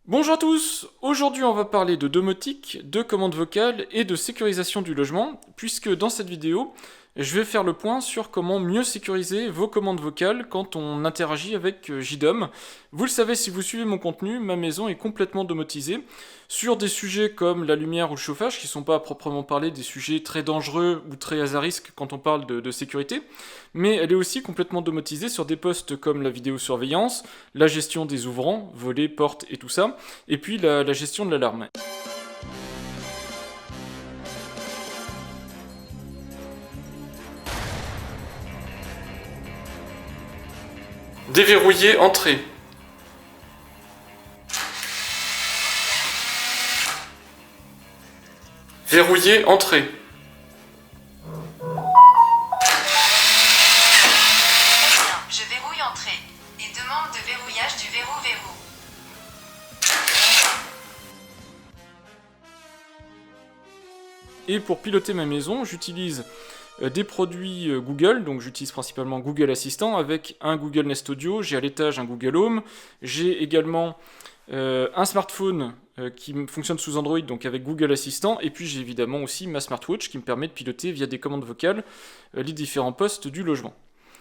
Bonjour à tous, aujourd'hui on va parler de domotique, de commandes vocales et de sécurisation du logement, puisque dans cette vidéo, je vais faire le point sur comment mieux sécuriser vos commandes vocales quand on interagit avec JDOM. Vous le savez si vous suivez mon contenu, ma maison est complètement domotisée sur des sujets comme la lumière ou le chauffage, qui ne sont pas à proprement parler des sujets très dangereux ou très à risque quand on parle de sécurité, mais elle est aussi complètement domotisée sur des postes comme la vidéosurveillance, la gestion des ouvrants, volets, portes et tout ça, et puis la gestion de l'alarme. Déverrouiller entrée. Verrouiller entrée. Je verrouille entrée et demande de verrouillage du verrou. Et pour piloter ma maison, j'utilise des produits Google, donc j'utilise principalement Google Assistant avec un Google Nest Audio, j'ai à l'étage un Google Home, j'ai également un smartphone qui fonctionne sous Android, donc avec Google Assistant, et puis j'ai évidemment aussi ma smartwatch qui me permet de piloter via des commandes vocales les différents postes du logement.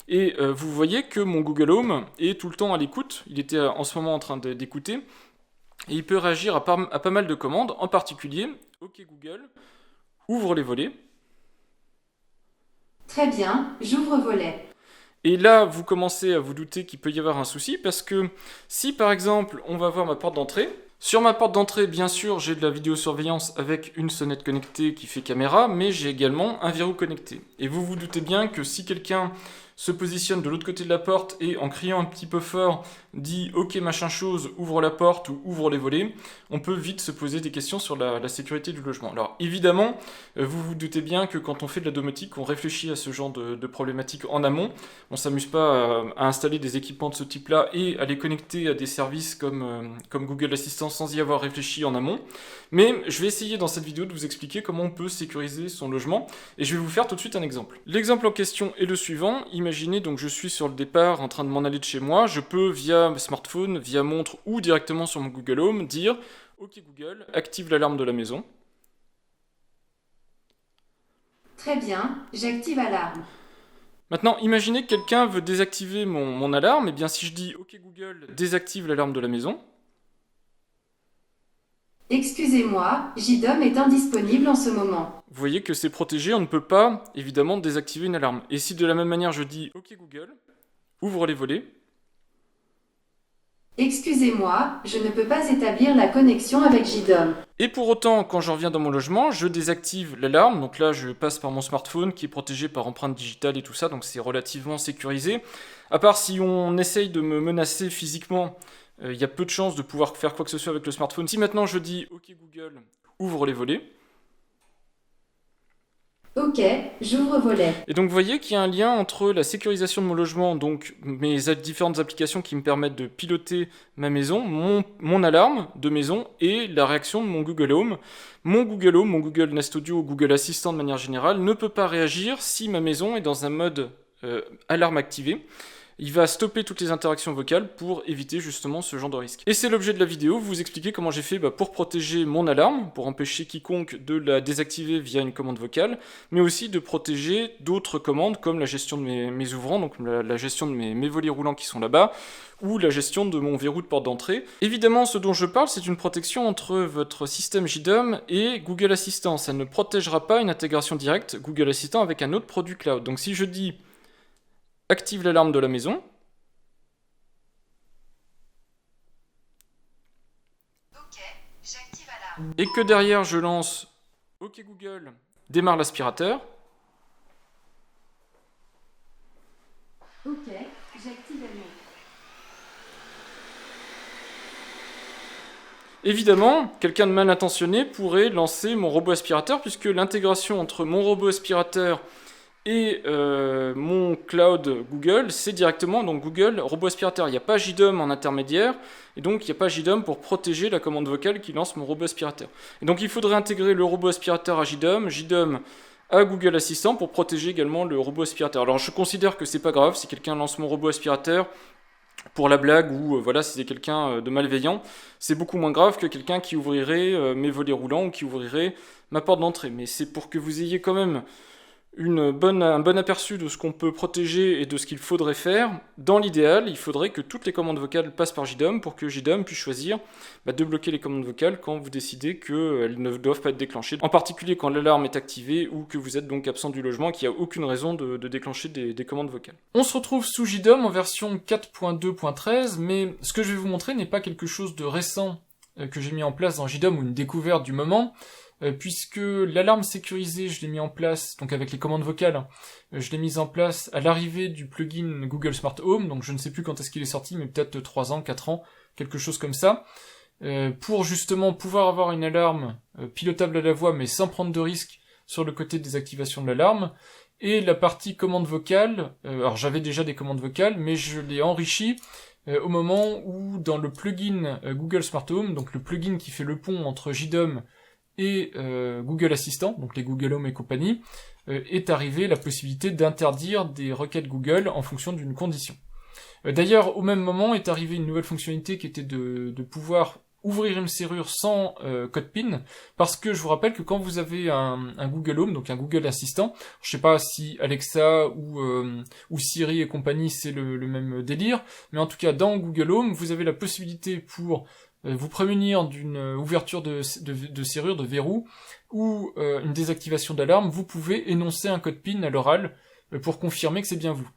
Et vous voyez que mon Google Home est tout le temps à l'écoute, il était en ce moment en train d'écouter, et il peut réagir à pas mal de commandes, en particulier, OK Google, ouvre les volets. Très bien, j'ouvre volet. Et là, vous commencez à vous douter qu'il peut y avoir un souci, parce que si par exemple, on va voir ma porte d'entrée, sur ma porte d'entrée, bien sûr, j'ai de la vidéosurveillance avec une sonnette connectée qui fait caméra, mais j'ai également un verrou connecté. Et vous vous doutez bien que si quelqu'un se positionne de l'autre côté de la porte et en criant un petit peu fort dit ok machin chose, ouvre la porte ou ouvre les volets, on peut vite se poser des questions sur la sécurité du logement. Alors évidemment, vous vous doutez bien que quand on fait de la domotique, on réfléchit à ce genre de problématiques en amont. On s'amuse pas à installer des équipements de ce type-là et à les connecter à des services comme Google Assistant sans y avoir réfléchi en amont. Mais je vais essayer dans cette vidéo de vous expliquer comment on peut sécuriser son logement et je vais vous faire tout de suite un exemple. L'exemple en question est le suivant. Imaginez donc je suis sur le départ en train de m'en aller de chez moi. Je peux via smartphone, via montre ou directement sur mon Google Home dire OK Google, active l'alarme de la maison. Très bien, j'active alarme. Maintenant, imaginez que quelqu'un veut désactiver mon alarme. Et bien si je dis OK Google, désactive l'alarme de la maison. Excusez-moi, JDOM est indisponible en ce moment. Vous voyez que c'est protégé, on ne peut pas évidemment désactiver une alarme. Et si de la même manière je dis OK Google, ouvre les volets. Excusez-moi, je ne peux pas établir la connexion avec JDOM. Et pour autant, quand je reviens dans mon logement, je désactive l'alarme. Donc là, je passe par mon smartphone qui est protégé par empreinte digitale et tout ça, donc c'est relativement sécurisé. À part si on essaye de me menacer physiquement, il y a peu de chances de pouvoir faire quoi que ce soit avec le smartphone. Si maintenant je dis OK Google, ouvre les volets. Ok, j'ouvre volet. Et donc vous voyez qu'il y a un lien entre la sécurisation de mon logement, donc mes différentes applications qui me permettent de piloter ma maison, mon alarme de maison et la réaction de mon Google Home. Mon Google Home, mon Google Nest Audio, Google Assistant de manière générale, ne peut pas réagir si ma maison est dans un mode alarme activée. Il va stopper toutes les interactions vocales pour éviter justement ce genre de risque. Et c'est l'objet de la vidéo, vous expliquer comment j'ai fait pour protéger mon alarme, pour empêcher quiconque de la désactiver via une commande vocale, mais aussi de protéger d'autres commandes comme la gestion de mes ouvrants, donc la gestion de mes volets roulants qui sont là-bas, ou la gestion de mon verrou de porte d'entrée. Évidemment, ce dont je parle, c'est une protection entre votre système JDOM et Google Assistant. Ça ne protégera pas une intégration directe Google Assistant avec un autre produit cloud. Donc si je dis active l'alarme de la maison. Ok, j'active alarme. Et que derrière je lance OK Google, démarre l'aspirateur. Ok, j'active alarme. Évidemment, quelqu'un de mal intentionné pourrait lancer mon robot aspirateur puisque l'intégration entre mon robot aspirateur et mon cloud Google, c'est directement donc Google robot aspirateur. Il n'y a pas JDOM en intermédiaire, et donc il n'y a pas JDOM pour protéger la commande vocale qui lance mon robot aspirateur. Et donc il faudrait intégrer le robot aspirateur à JDOM, JDOM à Google Assistant pour protéger également le robot aspirateur. Alors je considère que c'est pas grave, si quelqu'un lance mon robot aspirateur, pour la blague ou voilà, si c'est quelqu'un de malveillant, c'est beaucoup moins grave que quelqu'un qui ouvrirait mes volets roulants ou qui ouvrirait ma porte d'entrée. Mais c'est pour que vous ayez quand même un bon aperçu de ce qu'on peut protéger et de ce qu'il faudrait faire. Dans l'idéal, il faudrait que toutes les commandes vocales passent par JDOM pour que JDOM puisse choisir de bloquer les commandes vocales quand vous décidez qu'elles ne doivent pas être déclenchées, en particulier quand l'alarme est activée ou que vous êtes donc absent du logement et qu'il n'y a aucune raison de déclencher des commandes vocales. On se retrouve sous JDOM en version 4.2.13, mais ce que je vais vous montrer n'est pas quelque chose de récent que j'ai mis en place dans JDOM ou une découverte du moment, puisque l'alarme sécurisée, je l'ai mis en place, donc avec les commandes vocales, je l'ai mise en place à l'arrivée du plugin Google Smart Home, donc je ne sais plus quand est-ce qu'il est sorti, mais peut-être 3 ans, 4 ans, quelque chose comme ça, pour justement pouvoir avoir une alarme pilotable à la voix, mais sans prendre de risque sur le côté des activations de l'alarme. Et la partie commande vocale, alors j'avais déjà des commandes vocales, mais je l'ai enrichi au moment où dans le plugin Google Smart Home, donc le plugin qui fait le pont entre JDOM et Google Assistant, donc les Google Home et compagnie, est arrivée la possibilité d'interdire des requêtes Google en fonction d'une condition. D'ailleurs, au même moment est arrivée une nouvelle fonctionnalité qui était de pouvoir ouvrir une serrure sans code PIN, parce que je vous rappelle que quand vous avez un Google Home, donc un Google Assistant, je sais pas si Alexa ou Siri et compagnie c'est le même délire, mais en tout cas dans Google Home, vous avez la possibilité pour vous prémunir d'une ouverture de serrure, de verrou, ou une désactivation d'alarme, vous pouvez énoncer un code PIN à l'oral pour confirmer que c'est bien vous.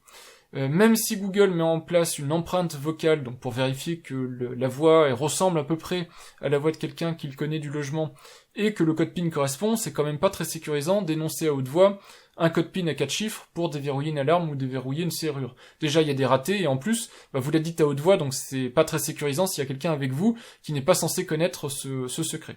Même si Google met en place une empreinte vocale, donc pour vérifier que la voix ressemble à peu près à la voix de quelqu'un qu'il connaît du logement, et que le code PIN correspond, c'est quand même pas très sécurisant d'énoncer à haute voix un code PIN à 4 chiffres pour déverrouiller une alarme ou déverrouiller une serrure. Déjà, il y a des ratés, et en plus, vous l'avez dit à haute voix, donc c'est pas très sécurisant s'il y a quelqu'un avec vous qui n'est pas censé connaître ce secret.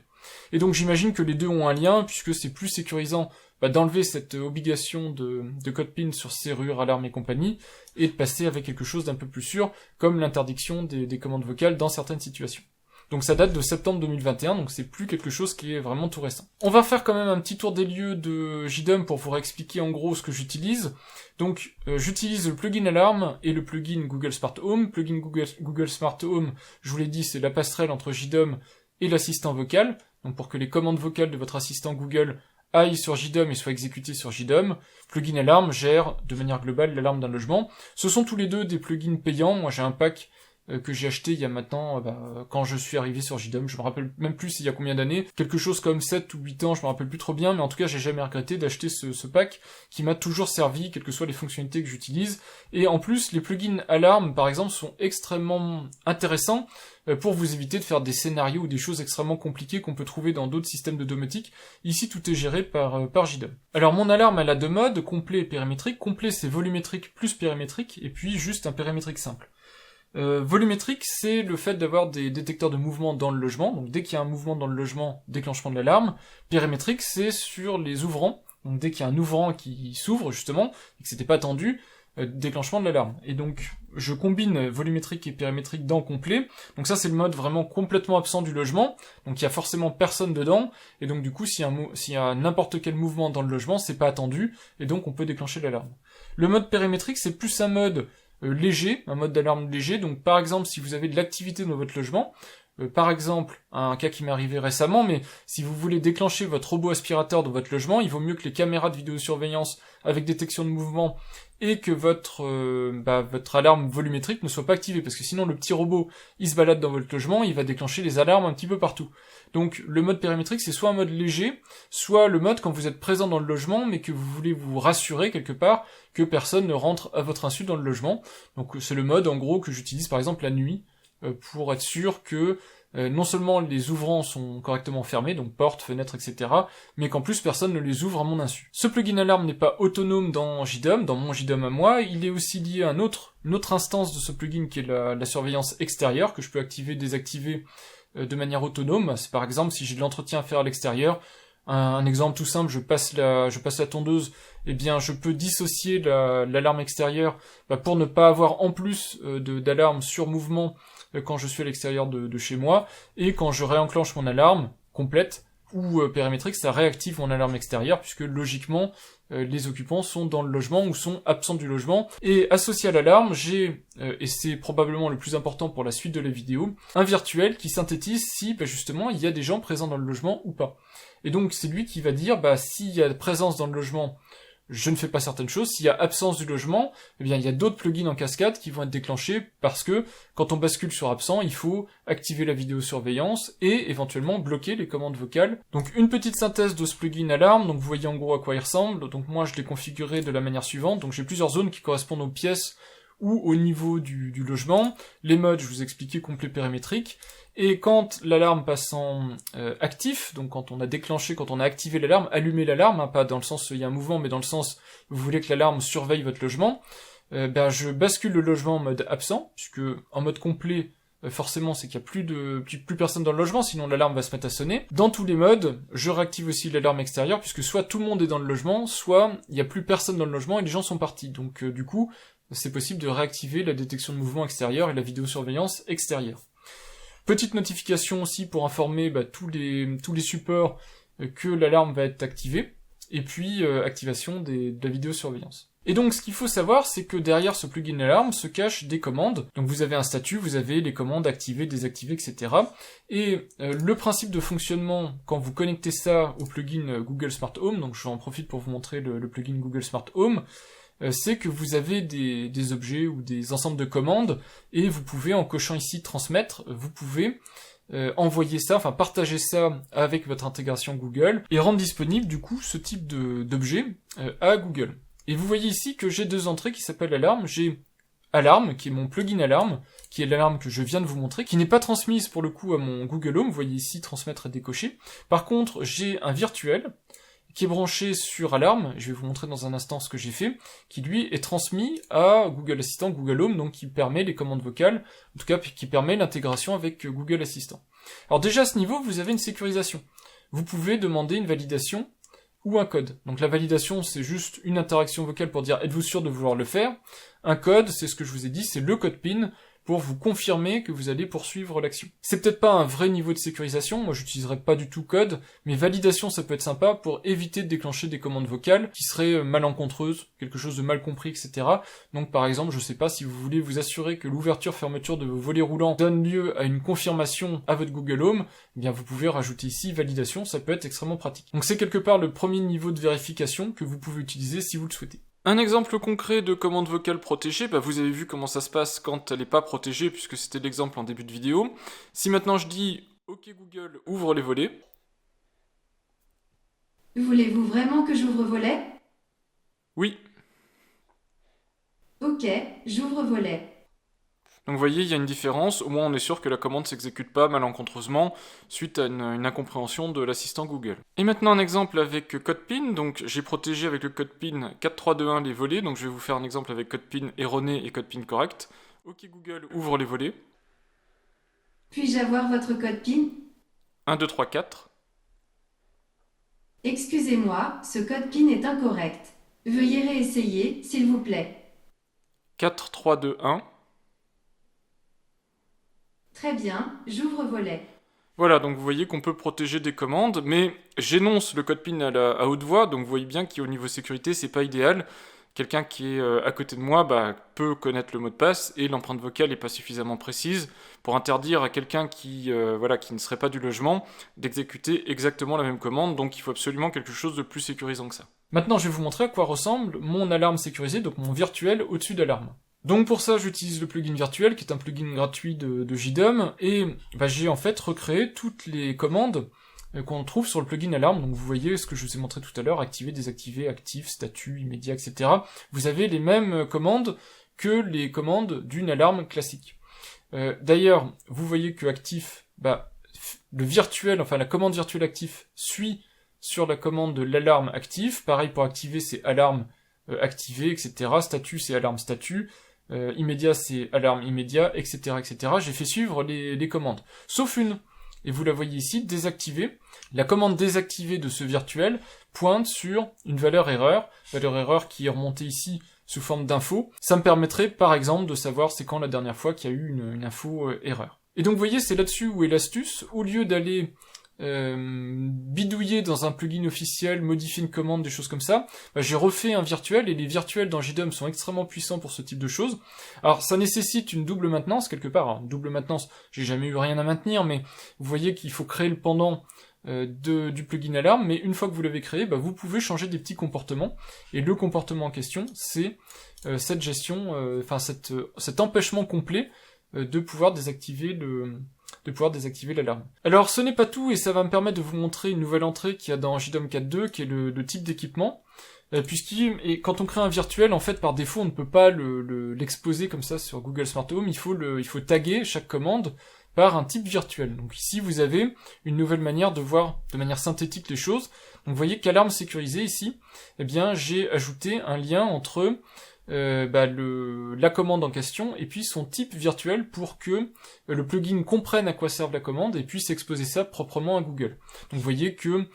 Et donc j'imagine que les deux ont un lien, puisque c'est plus sécurisant d'enlever cette obligation de code PIN sur serrure, alarme et compagnie, et de passer avec quelque chose d'un peu plus sûr, comme l'interdiction des commandes vocales dans certaines situations. Donc ça date de septembre 2021, donc c'est plus quelque chose qui est vraiment tout récent. On va faire quand même un petit tour des lieux de JDOM pour vous réexpliquer en gros ce que j'utilise. Donc j'utilise le plugin Alarm et le plugin Google Smart Home. Plugin Google Smart Home, je vous l'ai dit, c'est la passerelle entre JDOM et l'assistant vocal, donc pour que les commandes vocales de votre assistant Google aillent sur JDOM et soient exécutées sur JDOM. Plugin Alarm gère de manière globale l'alarme d'un logement. Ce sont tous les deux des plugins payants. Moi j'ai un pack que j'ai acheté il y a maintenant, quand je suis arrivé sur JDOM, je me rappelle même plus il y a combien d'années, quelque chose comme 7 ou 8 ans, je me rappelle plus trop bien, mais en tout cas j'ai jamais regretté d'acheter ce pack qui m'a toujours servi, quelles que soient les fonctionnalités que j'utilise. Et en plus, les plugins Alarm par exemple sont extrêmement intéressants pour vous éviter de faire des scénarios ou des choses extrêmement compliquées qu'on peut trouver dans d'autres systèmes de domotique. Ici, tout est géré par JDOM. Alors, mon alarme, elle a deux modes, complet et périmétrique. Complet, c'est volumétrique plus périmétrique, et puis juste un périmétrique simple. Volumétrique, c'est le fait d'avoir des détecteurs de mouvement dans le logement. Donc, dès qu'il y a un mouvement dans le logement, déclenchement de l'alarme. Périmétrique, c'est sur les ouvrants. Donc, dès qu'il y a un ouvrant qui s'ouvre, justement, et que c'était pas attendu, déclenchement de l'alarme. Et donc, je combine volumétrique et périmétrique dans complet. Donc ça, c'est le mode vraiment complètement absent du logement. Donc il y a forcément personne dedans. Et donc du coup, s'il y a n'importe quel mouvement dans le logement, c'est pas attendu. Et donc on peut déclencher l'alarme. Le mode périmétrique, c'est plus un mode léger, un mode d'alarme léger. Donc par exemple, si vous avez de l'activité dans votre logement, par exemple, un cas qui m'est arrivé récemment, mais si vous voulez déclencher votre robot aspirateur dans votre logement, il vaut mieux que les caméras de vidéosurveillance avec détection de mouvement et que votre alarme volumétrique ne soit pas activée, parce que sinon le petit robot, il se balade dans votre logement, il va déclencher les alarmes un petit peu partout. Donc le mode périmétrique, c'est soit un mode léger, soit le mode quand vous êtes présent dans le logement, mais que vous voulez vous rassurer quelque part que personne ne rentre à votre insu dans le logement. Donc c'est le mode en gros que j'utilise par exemple la nuit, pour être sûr que non seulement les ouvrants sont correctement fermés, donc portes, fenêtres, etc., mais qu'en plus personne ne les ouvre à mon insu. Ce plugin alarme n'est pas autonome dans JDOM, dans mon JDOM à moi, il est aussi lié à une autre instance de ce plugin qui est la surveillance extérieure, que je peux activer, désactiver de manière autonome. C'est par exemple si j'ai de l'entretien à faire à l'extérieur, un exemple tout simple, je passe la tondeuse, eh bien je peux dissocier l'alarme extérieure pour ne pas avoir en plus d'alarme sur mouvement quand je suis à l'extérieur de chez moi, et quand je réenclenche mon alarme complète, ou périmétrique, ça réactive mon alarme extérieure, puisque logiquement, les occupants sont dans le logement ou sont absents du logement. Et associé à l'alarme, j'ai, et c'est probablement le plus important pour la suite de la vidéo, un virtuel qui synthétise si justement il y a des gens présents dans le logement ou pas. Et donc c'est lui qui va dire, s'il y a présence dans le logement, je ne fais pas certaines choses. S'il y a absence du logement, eh bien il y a d'autres plugins en cascade qui vont être déclenchés parce que quand on bascule sur absent, il faut activer la vidéosurveillance et éventuellement bloquer les commandes vocales. Donc une petite synthèse de ce plugin alarme, donc vous voyez en gros à quoi il ressemble. Donc moi je l'ai configuré de la manière suivante, donc j'ai plusieurs zones qui correspondent aux pièces ou au niveau du logement. Les modes, je vous ai expliqué, complet périmétrique. Et quand l'alarme passe en actif, donc quand on a déclenché, quand on a activé l'alarme, allumé l'alarme, pas dans le sens il y a un mouvement, mais dans le sens vous voulez que l'alarme surveille votre logement, je bascule le logement en mode absent, puisque en mode complet, forcément c'est qu'il n'y a plus personne dans le logement, sinon l'alarme va se mettre à sonner. Dans tous les modes, je réactive aussi l'alarme extérieure, puisque soit tout le monde est dans le logement, soit il n'y a plus personne dans le logement et les gens sont partis. Donc du coup, c'est possible de réactiver la détection de mouvement extérieur et la vidéosurveillance extérieure. Petite notification aussi pour informer tous les supports que l'alarme va être activée, et puis activation de la vidéosurveillance. Et donc ce qu'il faut savoir, c'est que derrière ce plugin alarme se cachent des commandes. Donc vous avez un statut, vous avez les commandes activées, désactivées, etc. Et le principe de fonctionnement, quand vous connectez ça au plugin Google Smart Home, donc je en profite pour vous montrer le plugin Google Smart Home, c'est que vous avez des objets ou des ensembles de commandes, et vous pouvez, en cochant ici transmettre, vous pouvez envoyer ça, partager ça avec votre intégration Google, et rendre disponible du coup ce type d'objet à Google. Et vous voyez ici que j'ai deux entrées qui s'appellent alarme. J'ai alarme, qui est mon plugin alarme, qui est l'alarme que je viens de vous montrer, qui n'est pas transmise pour le coup à mon Google Home, vous voyez ici transmettre et décocher. Par contre, j'ai un virtuel, qui est branché sur Alarme, je vais vous montrer dans un instant ce que j'ai fait, qui lui est transmis à Google Assistant, Google Home, donc qui permet les commandes vocales, en tout cas qui permet l'intégration avec Google Assistant. Alors déjà à ce niveau, vous avez une sécurisation. Vous pouvez demander une validation ou un code. Donc la validation, c'est juste une interaction vocale pour dire êtes-vous sûr de vouloir le faire. Un code, c'est ce que je vous ai dit, c'est le code PIN, pour vous confirmer que vous allez poursuivre l'action. C'est peut-être pas un vrai niveau de sécurisation, moi j'utiliserai pas du tout code, mais validation ça peut être sympa pour éviter de déclencher des commandes vocales qui seraient malencontreuses, quelque chose de mal compris, etc. Donc par exemple, je sais pas, si vous voulez vous assurer que l'ouverture-fermeture de vos volets roulants donne lieu à une confirmation à votre Google Home, eh bien vous pouvez rajouter ici validation, ça peut être extrêmement pratique. Donc c'est quelque part le premier niveau de vérification que vous pouvez utiliser si vous le souhaitez. Un exemple concret de commande vocale protégée, vous avez vu comment ça se passe quand elle n'est pas protégée, puisque c'était l'exemple en début de vidéo. Si maintenant je dis « Ok Google, ouvre les volets », voulez-vous vraiment que j'ouvre volet? Oui. Ok, j'ouvre volet. Donc vous voyez, il y a une différence, au moins on est sûr que la commande ne s'exécute pas malencontreusement suite à une incompréhension de l'assistant Google. Et maintenant un exemple avec code PIN, donc j'ai protégé avec le code PIN 4321 les volets, donc je vais vous faire un exemple avec code PIN erroné et code PIN correct. Ok Google, ouvre les volets. Puis-je avoir votre code PIN? 1, 2, 3, 4. Excusez-moi, ce code PIN est incorrect. Veuillez réessayer, s'il vous plaît. 4, 3, 2, 1. Très bien, j'ouvre volet. Voilà, donc vous voyez qu'on peut protéger des commandes, mais j'énonce le code PIN à haute voix, donc vous voyez bien qu'au niveau sécurité, c'est pas idéal. Quelqu'un qui est à côté de moi peut connaître le mot de passe, et l'empreinte vocale n'est pas suffisamment précise pour interdire à quelqu'un qui ne serait pas du logement d'exécuter exactement la même commande, donc il faut absolument quelque chose de plus sécurisant que ça. Maintenant, je vais vous montrer à quoi ressemble mon alarme sécurisée, donc mon virtuel au-dessus d'alarme. Donc pour ça, j'utilise le plugin virtuel, qui est un plugin gratuit de JDOM, et j'ai en fait recréé toutes les commandes qu'on trouve sur le plugin alarme. Donc vous voyez ce que je vous ai montré tout à l'heure, activer, désactiver, actif, statut, immédiat, etc. Vous avez les mêmes commandes que les commandes d'une alarme classique. D'ailleurs, vous voyez que actif, le virtuel, la commande virtuelle actif suit sur la commande de l'alarme actif. Pareil pour activer, c'est alarme activé, etc. Statut, c'est alarme statut. Immédiat, c'est alarme immédiat, etc., etc. J'ai fait suivre les commandes. Sauf une. Et vous la voyez ici, désactivée. La commande désactivée de ce virtuel pointe sur une valeur erreur qui est remontée ici sous forme d'info. Ça me permettrait, par exemple, de savoir c'est quand la dernière fois qu'il y a eu une info erreur. Et donc, vous voyez, c'est là-dessus où est l'astuce. Au lieu d'aller bidouiller dans un plugin officiel, modifier une commande, des choses comme ça, j'ai refait un virtuel, et les virtuels dans JDOM sont extrêmement puissants pour ce type de choses. Alors ça nécessite une double maintenance quelque part. Alors, double maintenance, j'ai jamais eu rien à maintenir, mais vous voyez qu'il faut créer le pendant du plugin alarme, mais une fois que vous l'avez créé, vous pouvez changer des petits comportements, et le comportement en question, c'est cette gestion, cet empêchement complet de pouvoir désactiver l'alarme. Alors ce n'est pas tout, et ça va me permettre de vous montrer une nouvelle entrée qu'il y a dans JDOM 4.2, qui est le type d'équipement, et quand on crée un virtuel, en fait par défaut on ne peut pas l'exposer comme ça sur Google Smart Home, il faut taguer chaque commande par un type virtuel. Donc ici vous avez une nouvelle manière de voir de manière synthétique les choses. Donc vous voyez qu'alarme sécurisée ici, j'ai ajouté un lien entre la commande en question et puis son type virtuel pour que le plugin comprenne à quoi sert la commande et puisse exposer ça proprement à Google. Donc vous voyez que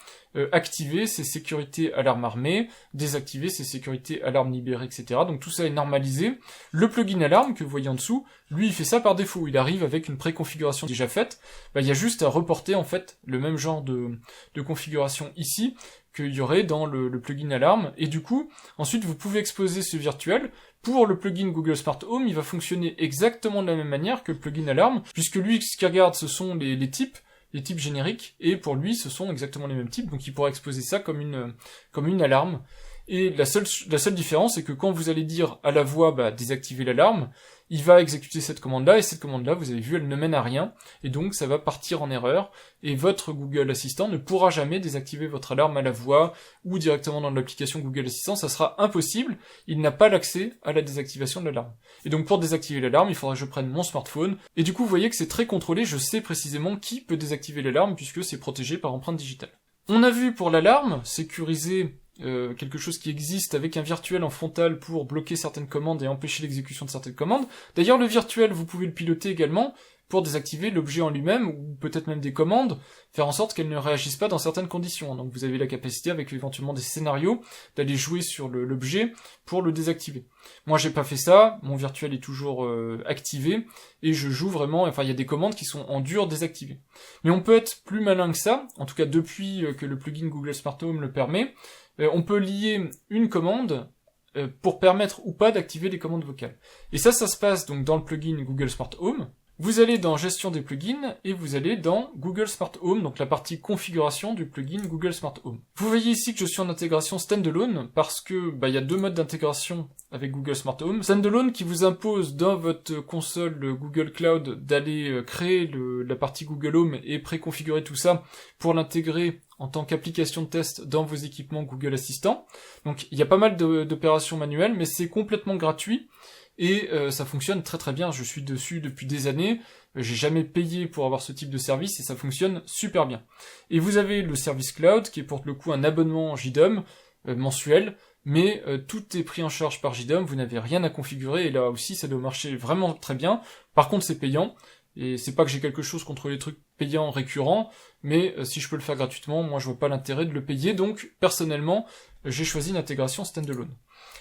activer c'est sécurité alarme armée, désactiver c'est sécurité alarme libérée, etc. Donc tout ça est normalisé. Le plugin alarme que vous voyez en dessous, lui il fait ça par défaut, il arrive avec une préconfiguration déjà faite, il y a juste à reporter en fait le même genre de configuration ici qu'il y aurait dans le plugin alarme, et du coup, ensuite vous pouvez exposer ce virtuel. Pour le plugin Google Smart Home, il va fonctionner exactement de la même manière que le plugin alarme, puisque lui, ce qu'il regarde, ce sont les types génériques, et pour lui, ce sont exactement les mêmes types, donc il pourra exposer ça comme une alarme. Et la seule différence, c'est que quand vous allez dire à la voix, désactiver l'alarme, il va exécuter cette commande-là, et cette commande-là, vous avez vu, elle ne mène à rien, et donc ça va partir en erreur, et votre Google Assistant ne pourra jamais désactiver votre alarme à la voix, ou directement dans l'application Google Assistant, ça sera impossible, il n'a pas l'accès à la désactivation de l'alarme. Et donc pour désactiver l'alarme, il faudra que je prenne mon smartphone, et du coup vous voyez que c'est très contrôlé, je sais précisément qui peut désactiver l'alarme, puisque c'est protégé par empreinte digitale. On a vu pour l'alarme, sécuriser quelque chose qui existe avec un virtuel en frontal pour bloquer certaines commandes et empêcher l'exécution de certaines commandes. D'ailleurs, le virtuel, vous pouvez le piloter également pour désactiver l'objet en lui-même, ou peut-être même des commandes, faire en sorte qu'elles ne réagissent pas dans certaines conditions. Donc vous avez la capacité, avec éventuellement des scénarios, d'aller jouer sur l'objet pour le désactiver. Moi j'ai pas fait ça, mon virtuel est toujours activé, et je joue vraiment, il y a des commandes qui sont en dur désactivées. Mais on peut être plus malin que ça, en tout cas depuis que le plugin Google Smart Home le permet, on peut lier une commande pour permettre ou pas d'activer les commandes vocales. Et ça se passe donc dans le plugin Google Smart Home. Vous allez dans Gestion des plugins, et vous allez dans Google Smart Home, donc la partie configuration du plugin Google Smart Home. Vous voyez ici que je suis en intégration standalone, parce que il y a deux modes d'intégration avec Google Smart Home. Standalone qui vous impose dans votre console Google Cloud d'aller créer la partie Google Home et préconfigurer tout ça pour l'intégrer en tant qu'application de test dans vos équipements Google Assistant. Donc il y a pas mal d'opérations manuelles, mais c'est complètement gratuit. Et ça fonctionne très très bien, je suis dessus depuis des années, j'ai jamais payé pour avoir ce type de service et ça fonctionne super bien. Et vous avez le service cloud qui est pour le coup un abonnement JDOM mensuel, mais tout est pris en charge par JDOM, vous n'avez rien à configurer et là aussi ça doit marcher vraiment très bien. Par contre c'est payant, et c'est pas que j'ai quelque chose contre les trucs payants récurrents, mais si je peux le faire gratuitement, moi je vois pas l'intérêt de le payer, donc personnellement j'ai choisi une intégration standalone.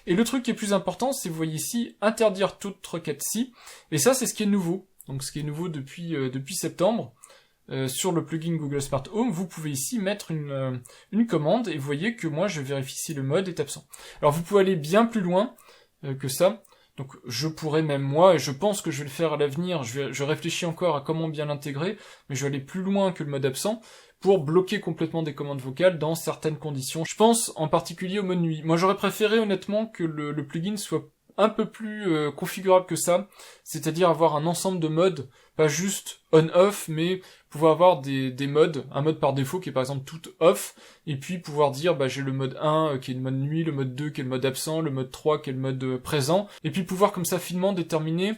Et le truc qui est plus important, c'est vous voyez ici, interdire toute requête si, et ça c'est ce qui est nouveau. Donc ce qui est nouveau depuis septembre, sur le plugin Google Smart Home, vous pouvez ici mettre une commande, et vous voyez que moi je vérifie si le mode est absent. Alors vous pouvez aller bien plus loin que ça, donc je pourrais même moi, et je pense que je vais le faire à l'avenir, je réfléchis encore à comment bien l'intégrer, mais je vais aller plus loin que le mode absent, pour bloquer complètement des commandes vocales dans certaines conditions. Je pense en particulier au mode nuit. Moi j'aurais préféré honnêtement que le plugin soit un peu plus configurable que ça, c'est-à-dire avoir un ensemble de modes, pas juste on-off, mais pouvoir avoir des modes, un mode par défaut qui est par exemple tout off, et puis pouvoir dire j'ai le mode 1 qui est le mode nuit, le mode 2 qui est le mode absent, le mode 3 qui est le mode présent, et puis pouvoir comme ça finement déterminer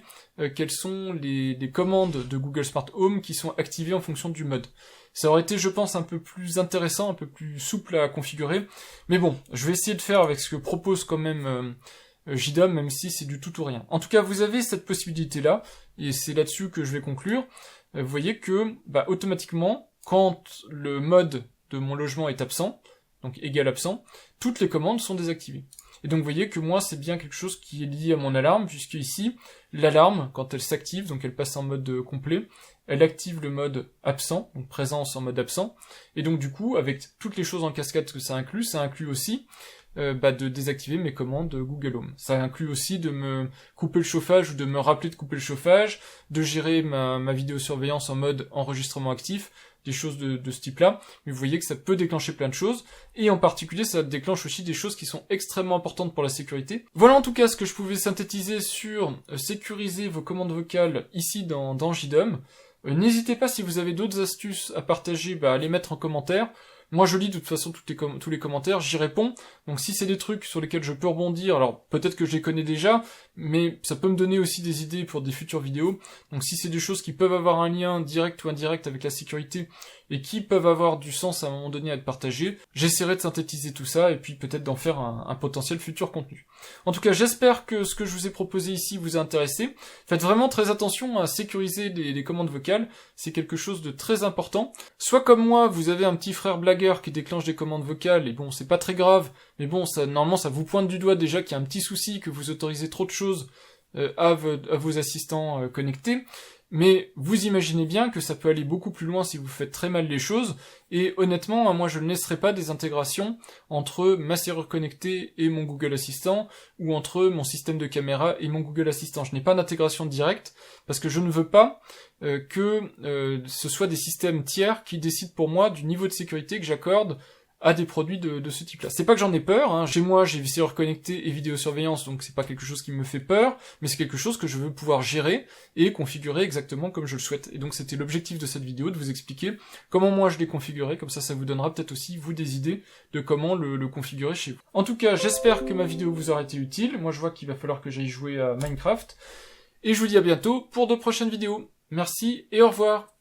quelles sont les commandes de Google Smart Home qui sont activées en fonction du mode. Ça aurait été, je pense, un peu plus intéressant, un peu plus souple à configurer. Mais bon, je vais essayer de faire avec ce que propose quand même JDOM, même si c'est du tout ou rien. En tout cas, vous avez cette possibilité-là, et c'est là-dessus que je vais conclure. Vous voyez que, automatiquement, quand le mode de mon logement est absent, donc égal absent, toutes les commandes sont désactivées. Et donc vous voyez que moi c'est bien quelque chose qui est lié à mon alarme, puisque ici, l'alarme, quand elle s'active, donc elle passe en mode complet, elle active le mode absent, donc présence en mode absent, et donc du coup, avec toutes les choses en cascade que ça inclut aussi de désactiver mes commandes Google Home. Ça inclut aussi de me couper le chauffage ou de me rappeler de couper le chauffage, de gérer ma vidéosurveillance en mode enregistrement actif, des choses de ce type-là. Mais vous voyez que ça peut déclencher plein de choses, et en particulier ça déclenche aussi des choses qui sont extrêmement importantes pour la sécurité. Voilà en tout cas ce que je pouvais synthétiser sur sécuriser vos commandes vocales ici dans JDOM. N'hésitez pas, si vous avez d'autres astuces à partager, à les mettre en commentaire. Moi je lis de toute façon tous les commentaires, j'y réponds, donc si c'est des trucs sur lesquels je peux rebondir, alors peut-être que je les connais déjà, mais ça peut me donner aussi des idées pour des futures vidéos, donc si c'est des choses qui peuvent avoir un lien direct ou indirect avec la sécurité, et qui peuvent avoir du sens à un moment donné à être partagées, j'essaierai de synthétiser tout ça, et puis peut-être d'en faire un potentiel futur contenu. En tout cas, j'espère que ce que je vous ai proposé ici vous a intéressé. Faites vraiment très attention à sécuriser les commandes vocales, c'est quelque chose de très important. Soit comme moi, vous avez un petit frère blagueur qui déclenche des commandes vocales, et bon, c'est pas très grave, mais bon, normalement ça vous pointe du doigt déjà qu'il y a un petit souci, que vous autorisez trop de choses à vos assistants connectés. Mais vous imaginez bien que ça peut aller beaucoup plus loin si vous faites très mal les choses, et honnêtement, moi je ne laisserai pas des intégrations entre ma serrure connectée et mon Google Assistant, ou entre mon système de caméra et mon Google Assistant. Je n'ai pas d'intégration directe, parce que je ne veux pas que ce soit des systèmes tiers qui décident pour moi du niveau de sécurité que j'accorde à des produits de ce type-là. C'est pas que j'en ai peur, hein. Chez moi j'ai serrure connectée et vidéosurveillance, donc c'est pas quelque chose qui me fait peur, mais c'est quelque chose que je veux pouvoir gérer et configurer exactement comme je le souhaite. Et donc c'était l'objectif de cette vidéo, de vous expliquer comment moi je l'ai configuré, comme ça vous donnera peut-être aussi vous des idées de comment le configurer chez vous. En tout cas, j'espère que ma vidéo vous aura été utile. Moi je vois qu'il va falloir que j'aille jouer à Minecraft, et je vous dis à bientôt pour de prochaines vidéos. Merci et au revoir.